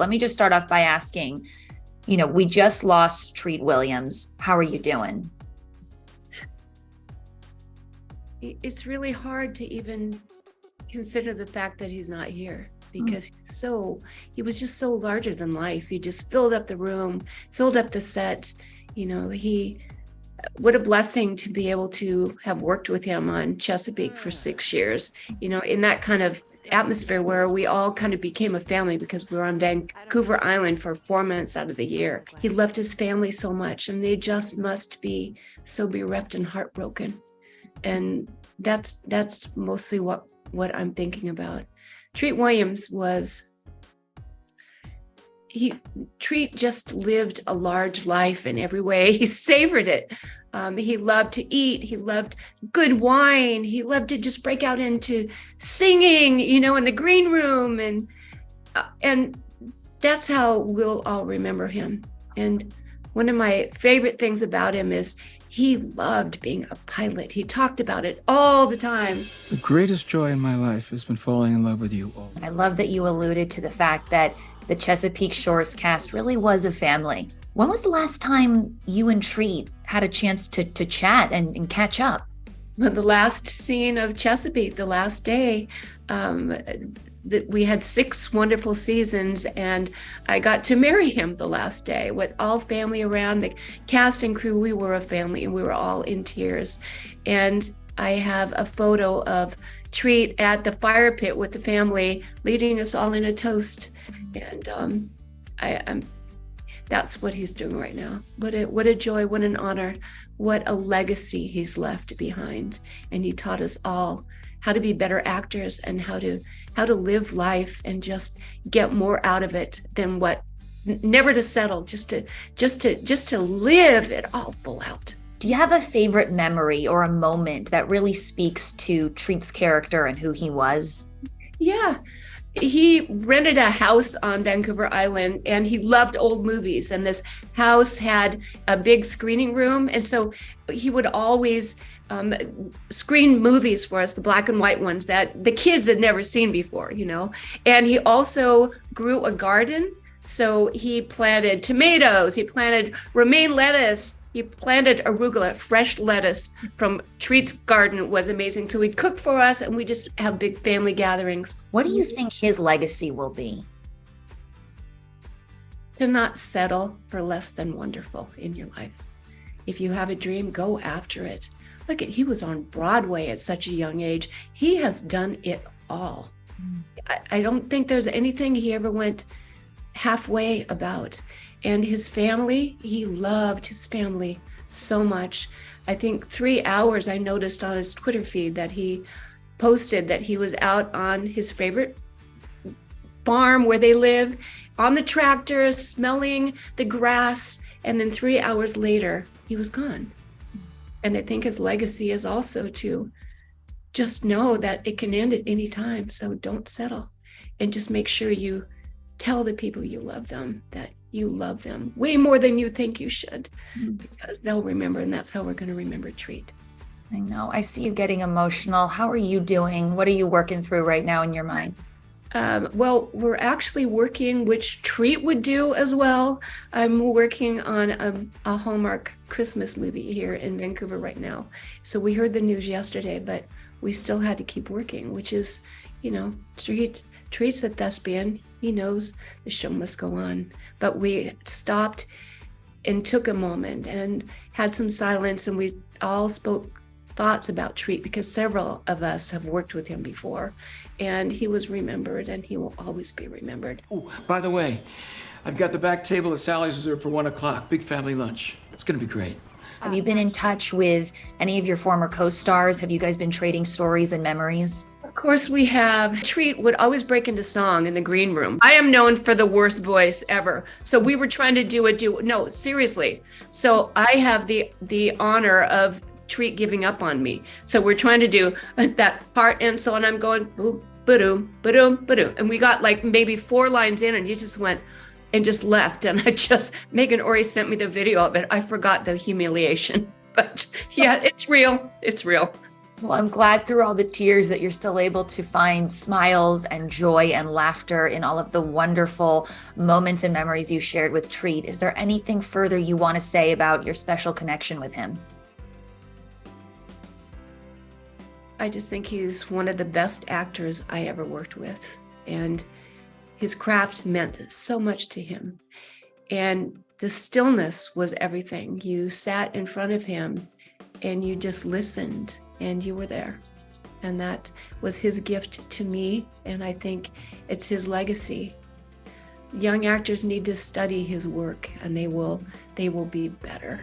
Let me just start off by asking, we just lost Treat Williams. How are you doing? It's really hard to even consider the fact that he's not here, because he was just so larger than life. He just filled up the room, filled up the set. What a blessing to be able to have worked with him on Chesapeake for 6 years, in that kind of atmosphere where we all kind of became a family, because we were on Vancouver Island for 4 months out of the year. He loved his family so much, and they just must be so bereft and heartbroken. And that's mostly what I'm thinking about. Treat Williams Treat just lived a large life in every way. He savored it. He loved to eat. He loved good wine. He loved to just break out into singing, in the green room. And that's how we'll all remember him. And one of my favorite things about him is he loved being a pilot. He talked about it all the time. The greatest joy in my life has been falling in love with you all. I love that you alluded to the fact that the Chesapeake Shores cast really was a family. When was the last time you and Treat had a chance to chat and catch up? The last scene of Chesapeake, the last day, we had 6 wonderful seasons, and I got to marry him the last day with all family around, the cast and crew. We were a family, and we were all in tears. And I have a photo of Treat at the fire pit with the family, leading us all in a toast. And that's what he's doing right now. What a joy, what an honor, what a legacy he's left behind. And he taught us all how to be better actors, and how to live life and just get more out of it than never to settle, just to live it all full out. Do you have a favorite memory or a moment that really speaks to Treat's character and who he was? Yeah. He rented a house on Vancouver Island, and he loved old movies. And this house had a big screening room. And so he would always screen movies for us, the black and white ones that the kids had never seen before, And he also grew a garden. So he planted tomatoes, he planted romaine lettuce, he planted arugula. Fresh lettuce from Treat's garden was amazing. So he'd cook for us, and we just have big family gatherings. What do you think his legacy will be? To not settle for less than wonderful in your life. If you have a dream, go after it. Look, he was on Broadway at such a young age. He has done it all. I don't think there's anything he ever went halfway about. And his family, he loved his family so much. I think 3 hours, I noticed on his Twitter feed that he posted that he was out on his favorite farm where they live, on the tractor, smelling the grass. And then 3 hours later, he was gone. And I think his legacy is also to just know that it can end at any time. So don't settle, and just make sure you tell the people you love them that you love them way more than you think you should, because they'll remember, and that's how we're going to remember Treat. I know. I see you getting emotional. How are you doing? What are you working through right now in your mind? Well, we're actually working, which Treat would do as well. I'm working on a Hallmark Christmas movie here in Vancouver right now. So we heard the news yesterday, but we still had to keep working, which is, Treat's a thespian. He knows the show must go on. But we stopped and took a moment and had some silence, and we all spoke thoughts about Treat, because several of us have worked with him before, and he was remembered, and he will always be remembered. Oh, by the way, I've got the back table at Sally's reserved for 1 o'clock. Big family lunch. It's going to be great. Have you been in touch with any of your former co-stars? Have you guys been trading stories and memories? Of course we have. Treat would always break into song in the green room. I am known for the worst voice ever. So we were trying to do a duet. No, seriously. So I have the honor of Treat giving up on me. So we're trying to do that part, and so, and I'm going boom, ba-doom, ba-doom, ba-doom. And we got like maybe 4 lines in, and he just went and just left. And Megan Ori sent me the video of it. I forgot the humiliation. But yeah, it's real. It's real. Well, I'm glad through all the tears that you're still able to find smiles and joy and laughter in all of the wonderful moments and memories you shared with Treat. Is there anything further you want to say about your special connection with him? I just think he's one of the best actors I ever worked with. And his craft meant so much to him. And the stillness was everything. You sat in front of him and you just listened and you were there. And that was his gift to me. And I think it's his legacy. Young actors need to study his work and they will be better.